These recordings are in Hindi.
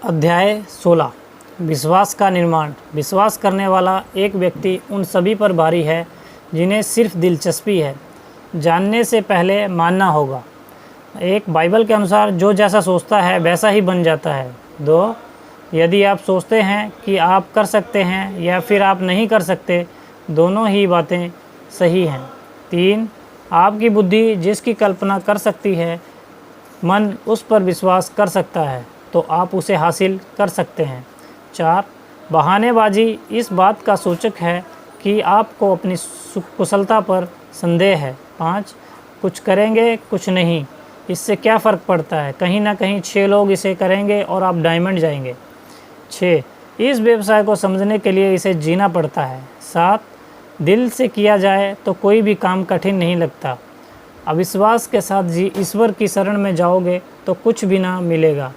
अध्याय 16 विश्वास का निर्माण। विश्वास करने वाला एक व्यक्ति उन सभी पर भारी है जिन्हें सिर्फ दिलचस्पी है, जानने से पहले मानना होगा। एक बाइबल के अनुसार जो जैसा सोचता है वैसा ही बन जाता है। 2 यदि आप सोचते हैं कि आप कर सकते हैं या फिर आप नहीं कर सकते, दोनों ही बातें सही हैं। 3 आपकी बुद्धि जिसकी कल्पना कर सकती है, मन उस पर विश्वास कर सकता है तो आप उसे हासिल कर सकते हैं। 4 बहानेबाजी इस बात का सूचक है कि आपको अपनी कुशलता पर संदेह है। 5 कुछ करेंगे कुछ नहीं, इससे क्या फ़र्क पड़ता है, कहीं ना कहीं 6 लोग इसे करेंगे और आप डायमंड जाएंगे। 6 इस व्यवसाय को समझने के लिए इसे जीना पड़ता है। 7 दिल से किया जाए तो कोई भी काम कठिन नहीं लगता। अविश्वास के साथ ईश्वर की शरण में जाओगे तो कुछ भी ना मिलेगा।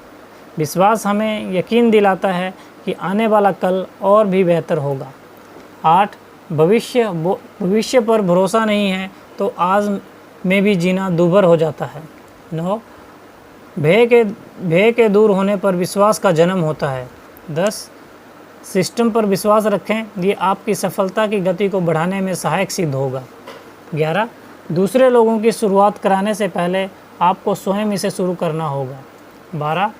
विश्वास हमें यकीन दिलाता है कि आने वाला कल और भी बेहतर होगा। 8 भविष्य पर भरोसा नहीं है तो आज में भी जीना दूभर हो जाता है। 9 भय के दूर होने पर विश्वास का जन्म होता है। 10 सिस्टम पर विश्वास रखें, ये आपकी सफलता की गति को बढ़ाने में सहायक सिद्ध होगा। 11 दूसरे लोगों की शुरुआत कराने से पहले आपको स्वयं इसे शुरू करना होगा। 12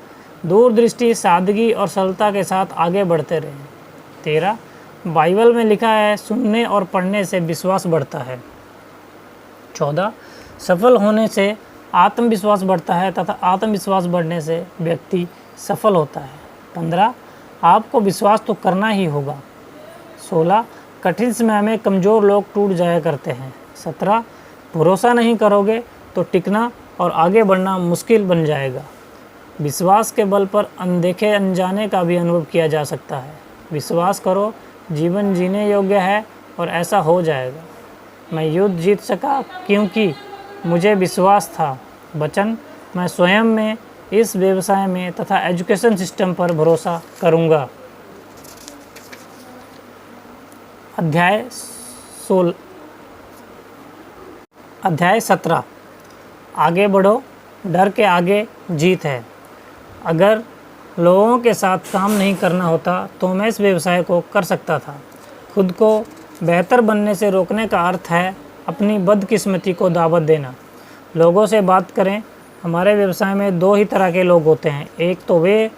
दूरदृष्टि, सादगी और सरलता के साथ आगे बढ़ते रहें। 13 बाइबल में लिखा है, सुनने और पढ़ने से विश्वास बढ़ता है। 14 सफल होने से आत्मविश्वास बढ़ता है तथा आत्मविश्वास बढ़ने से व्यक्ति सफल होता है। 15 आपको विश्वास तो करना ही होगा। 16 कठिन समय में कमज़ोर लोग टूट जाया करते हैं। 17 भरोसा नहीं करोगे तो टिकना और आगे बढ़ना मुश्किल बन जाएगा। विश्वास के बल पर अनदेखे अनजाने का भी अनुभव किया जा सकता है। विश्वास करो, जीवन जीने योग्य है और ऐसा हो जाएगा। मैं युद्ध जीत सका क्योंकि मुझे विश्वास था। वचन, मैं स्वयं में, इस व्यवसाय में तथा एजुकेशन सिस्टम पर भरोसा करूंगा। अध्याय 17 आगे बढ़ो, डर के आगे जीत है। अगर लोगों के साथ काम नहीं करना होता तो मैं इस व्यवसाय को कर सकता था। खुद को बेहतर बनने से रोकने का अर्थ है अपनी बदकिस्मती को दावत देना। लोगों से बात करें। हमारे व्यवसाय में 2 ही तरह के लोग होते हैं। एक तो वे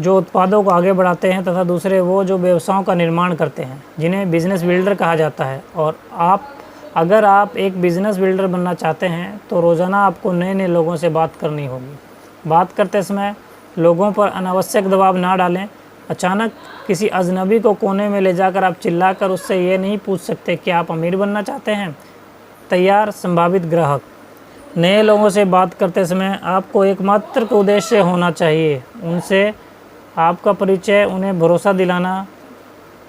जो उत्पादों को आगे बढ़ाते हैं तथा दूसरे वो जो व्यवसायों का निर्माण करते हैं, जिन्हें बिजनेस बिल्डर कहा जाता है। और अगर आप एक बिजनेस बिल्डर बनना चाहते हैं तो रोज़ाना आपको नए नए लोगों से बात करनी होगी। बात करते समय लोगों पर अनावश्यक दबाव ना डालें। अचानक किसी अजनबी को कोने में ले जाकर आप चिल्लाकर उससे ये नहीं पूछ सकते कि आप अमीर बनना चाहते हैं। तैयार संभावित ग्राहक। नए लोगों से बात करते समय आपको एकमात्र उद्देश्य होना चाहिए, उनसे आपका परिचय, उन्हें भरोसा दिलाना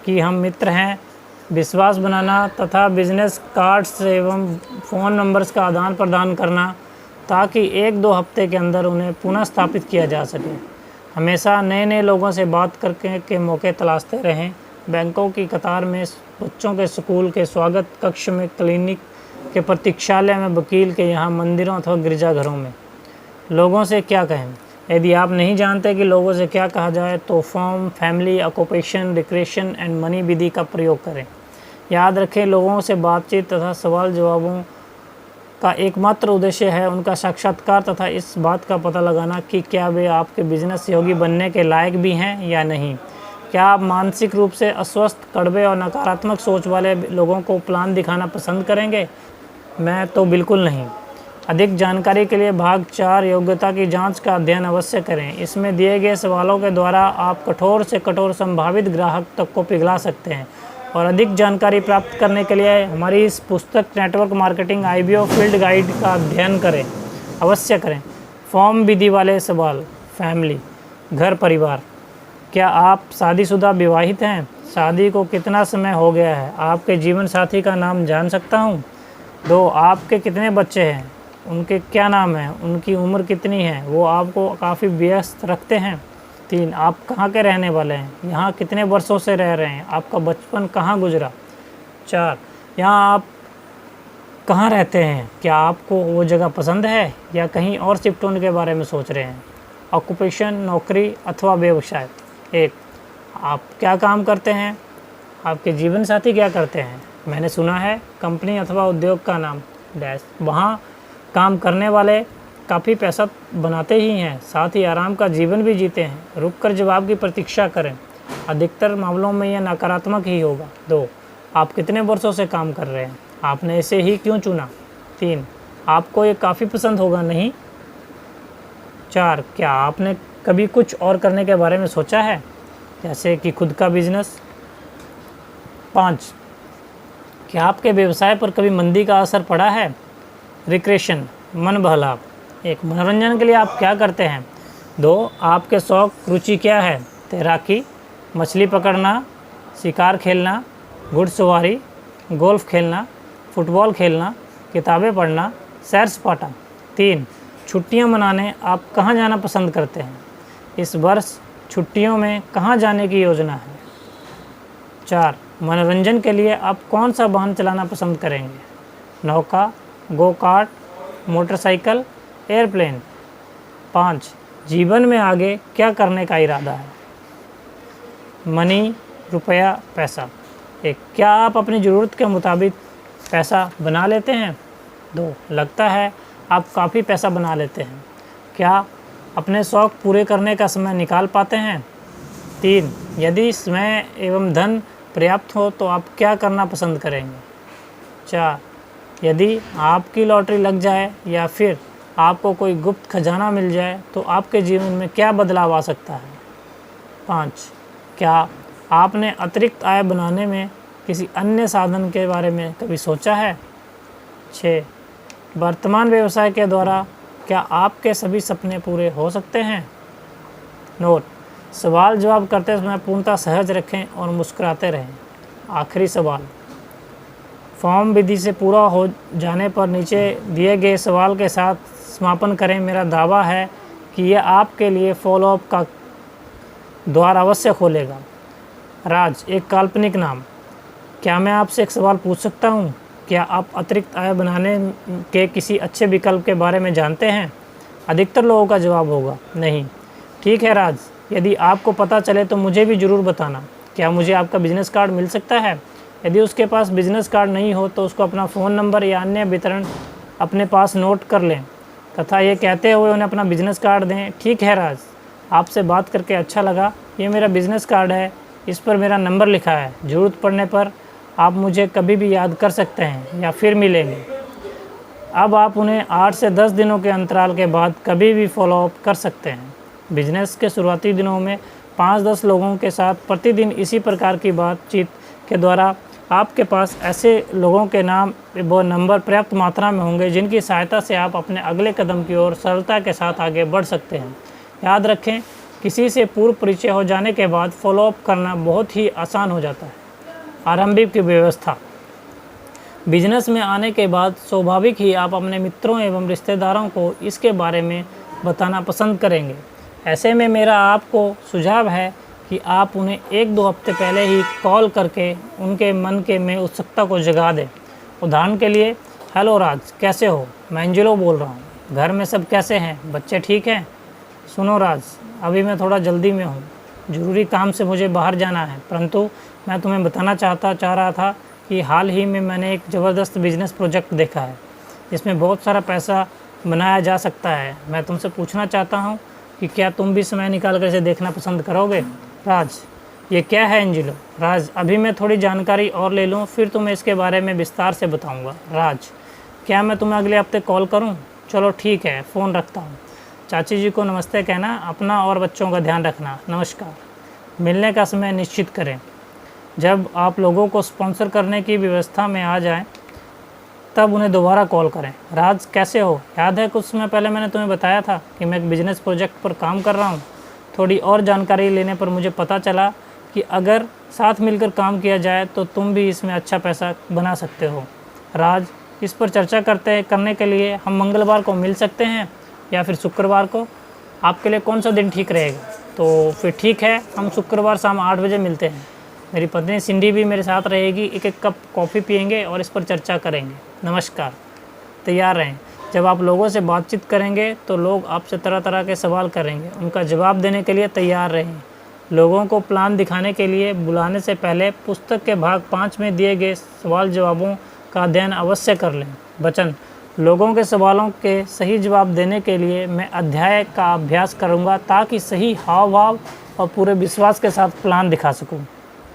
कि हम मित्र हैं, विश्वास बनाना तथा बिजनेस कार्ड्स एवं फ़ोन नंबर्स का आदान प्रदान करना ताकि 1-2 हफ्ते के अंदर उन्हें पुनः स्थापित किया जा सके। हमेशा नए नए लोगों से बात करके के मौके तलाशते रहें। बैंकों की कतार में, बच्चों के स्कूल के स्वागत कक्ष में, क्लिनिक के प्रतीक्षालय में, वकील के यहाँ, मंदिरों अथवा गिरजाघरों में। लोगों से क्या कहें। यदि आप नहीं जानते कि लोगों से क्या कहा जाए तो form, family, occupation, recreation and money विधि का प्रयोग करें। याद रखें, लोगों से बातचीत तथा सवाल जवाबों का एकमात्र उद्देश्य है उनका साक्षात्कार तथा इस बात का पता लगाना कि क्या वे आपके बिजनेस सहयोगी बनने के लायक भी हैं या नहीं। क्या आप मानसिक रूप से अस्वस्थ, कड़वे और नकारात्मक सोच वाले लोगों को प्लान दिखाना पसंद करेंगे? मैं तो बिल्कुल नहीं। अधिक जानकारी के लिए भाग 4 योग्यता की जांच का अध्ययन अवश्य करें। इसमें दिए गए सवालों के द्वारा आप कठोर से कठोर संभावित ग्राहक तक को पिघला सकते हैं। और अधिक जानकारी प्राप्त करने के लिए हमारी इस पुस्तक network marketing IBO field guide का अध्ययन करें, अवश्य करें। फॉर्म विधि वाले सवाल। फैमिली, घर परिवार। क्या आप शादीशुदा विवाहित हैं? शादी को कितना समय हो गया है? आपके जीवन साथी का नाम जान सकता हूँ? 2 आपके कितने बच्चे हैं? उनके क्या नाम हैं? उनकी उम्र कितनी है? वो आपको काफ़ी व्यस्त रखते हैं? 3 आप कहाँ के रहने वाले हैं? यहाँ कितने वर्षों से रह रहे हैं? आपका बचपन कहाँ गुजरा? 4 यहाँ आप कहाँ रहते हैं? क्या आपको वो जगह पसंद है या कहीं और शिफ्ट होने के बारे में सोच रहे हैं? ऑक्यूपेशन नौकरी अथवा व्यवसाय। 1. आप क्या काम करते हैं? आपके जीवन साथी क्या करते हैं? मैंने सुना है कंपनी अथवा उद्योग का नाम डैश। वहाँ काम करने वाले काफ़ी पैसा बनाते ही हैं, साथ ही आराम का जीवन भी जीते हैं। रुककर जवाब की प्रतीक्षा करें, अधिकतर मामलों में यह नकारात्मक ही होगा। 2. आप कितने वर्षों से काम कर रहे हैं? आपने इसे ही क्यों चुना? 3. आपको ये काफ़ी पसंद होगा नहीं? 4. क्या आपने कभी कुछ और करने के बारे में सोचा है, जैसे कि खुद का बिजनेस? 5. क्या आपके व्यवसाय पर कभी मंदी का असर पड़ा है? रिक्रेशन मन बहलाव। 1. मनोरंजन के लिए आप क्या करते हैं? 2. आपके शौक रुचि क्या है? तैराकी, मछली पकड़ना, शिकार खेलना, घुड़सवारी, गोल्फ खेलना, फुटबॉल खेलना, किताबें पढ़ना, सैर सपाटा। 3. छुट्टियां मनाने आप कहाँ जाना पसंद करते हैं? इस वर्ष छुट्टियों में कहाँ जाने की योजना है? 4. मनोरंजन के लिए आप कौन सा वाहन चलाना पसंद करेंगे? नौका, गो कार्ट, मोटरसाइकिल, एयरप्लेन। 5. जीवन में आगे क्या करने का इरादा है? मनी, रुपया, पैसा। 1. क्या आप अपनी ज़रूरत के मुताबिक पैसा बना लेते हैं? 2. लगता है आप काफ़ी पैसा बना लेते हैं। क्या अपने शौक़ पूरे करने का समय निकाल पाते हैं? 3. यदि समय एवं धन पर्याप्त हो तो आप क्या करना पसंद करेंगे? 4. यदि आपकी लॉटरी लग जाए या फिर आपको कोई गुप्त खजाना मिल जाए तो आपके जीवन में क्या बदलाव आ सकता है? 5. क्या आपने अतिरिक्त आय बनाने में किसी अन्य साधन के बारे में कभी सोचा है? 6. वर्तमान व्यवसाय के द्वारा क्या आपके सभी सपने पूरे हो सकते हैं? नोट: सवाल जवाब करते समय पूर्णतः सहज रखें और मुस्कुराते रहें। आखिरी सवाल: फॉर्म विधि से पूरा हो जाने पर नीचे दिए गए सवाल के साथ समापन करें। मेरा दावा है कि यह आपके लिए फॉलोअप का द्वार अवश्य खोलेगा। राज एक काल्पनिक नाम। क्या मैं आपसे एक सवाल पूछ सकता हूँ? क्या आप अतिरिक्त आय बनाने के किसी अच्छे विकल्प के बारे में जानते हैं? अधिकतर लोगों का जवाब होगा नहीं। ठीक है राज, यदि आपको पता चले तो मुझे भी ज़रूर बताना। क्या मुझे आपका बिजनेस कार्ड मिल सकता है? यदि उसके पास बिजनेस कार्ड नहीं हो तो उसको अपना फ़ोन नंबर या अन्य वितरण अपने पास नोट कर लें तथा ये कहते हुए उन्हें अपना बिजनेस कार्ड दें। ठीक है राज, आपसे बात करके अच्छा लगा। ये मेरा बिजनेस कार्ड है, इस पर मेरा नंबर लिखा है। ज़रूरत पड़ने पर आप मुझे कभी भी याद कर सकते हैं या फिर मिलेंगे। अब आप उन्हें 8 से 10 दिनों के अंतराल के बाद कभी भी फॉलोअप कर सकते हैं। बिजनेस के शुरुआती दिनों में 5-10 लोगों के साथ प्रतिदिन इसी प्रकार की बातचीत के द्वारा आपके पास ऐसे लोगों के नाम व नंबर पर्याप्त मात्रा में होंगे जिनकी सहायता से आप अपने अगले कदम की ओर सरलता के साथ आगे बढ़ सकते हैं। याद रखें, किसी से पूर्व परिचय हो जाने के बाद फॉलोअप करना बहुत ही आसान हो जाता है। आरंभिक की व्यवस्था: बिजनेस में आने के बाद स्वाभाविक ही आप अपने मित्रों एवं रिश्तेदारों को इसके बारे में बताना पसंद करेंगे। ऐसे में मेरा आपको सुझाव है कि आप उन्हें 1-2 हफ्ते पहले ही कॉल करके उनके मन के में उत्सुकता को जगा दें। उदाहरण के लिए, हेलो राज, कैसे हो? मैं एंजेलो बोल रहा हूँ। घर में सब कैसे हैं? बच्चे ठीक हैं? सुनो राज, अभी मैं थोड़ा जल्दी में हूँ, ज़रूरी काम से मुझे बाहर जाना है, परंतु मैं तुम्हें बताना चाह रहा था कि हाल ही में मैंने एक ज़बरदस्त बिजनेस प्रोजेक्ट देखा है जिसमें बहुत सारा पैसा बनाया जा सकता है। मैं तुमसे पूछना चाहता हूँ कि क्या तुम भी समय निकाल कर इसे देखना पसंद करोगे? राज: ये क्या है एंजेलो? राज: अभी मैं थोड़ी जानकारी और ले लूँ, फिर तुम्हें इसके बारे में विस्तार से बताऊँगा। राज: क्या मैं तुम्हें अगले हफ्ते कॉल करूँ? चलो ठीक है, फ़ोन रखता हूँ। चाची जी को नमस्ते कहना, अपना और बच्चों का ध्यान रखना। नमस्कार। मिलने का समय निश्चित करें। जब आप लोगों को स्पॉन्सर करने की व्यवस्था में आ जाएं, तब उन्हें दोबारा कॉल करें। राज कैसे हो? याद है कुछ समय पहले मैंने तुम्हें बताया था कि मैं एक बिजनेस प्रोजेक्ट पर काम कर रहा हूँ। थोड़ी और जानकारी लेने पर मुझे पता चला कि अगर साथ मिलकर काम किया जाए तो तुम भी इसमें अच्छा पैसा बना सकते हो। राज: इस पर चर्चा करने के लिए हम मंगलवार को मिल सकते हैं या फिर शुक्रवार को? आपके लिए कौन सा दिन ठीक रहेगा? तो फिर ठीक है, हम शुक्रवार शाम 8 बजे मिलते हैं। मेरी पत्नी सिंडी भी मेरे साथ रहेगी। एक कप कॉफ़ी पियेंगे और इस पर चर्चा करेंगे। नमस्कार। तैयार रहें। जब आप लोगों से बातचीत करेंगे तो लोग आपसे तरह तरह के सवाल करेंगे, उनका जवाब देने के लिए तैयार रहें। लोगों को प्लान दिखाने के लिए बुलाने से पहले पुस्तक के भाग 5 में दिए गए सवाल जवाबों का अध्ययन अवश्य कर लें। वचन: लोगों के सवालों के सही जवाब देने के लिए मैं अध्याय का अभ्यास करूंगा ताकि सही हाव भाव और पूरे विश्वास के साथ प्लान दिखा सकूं।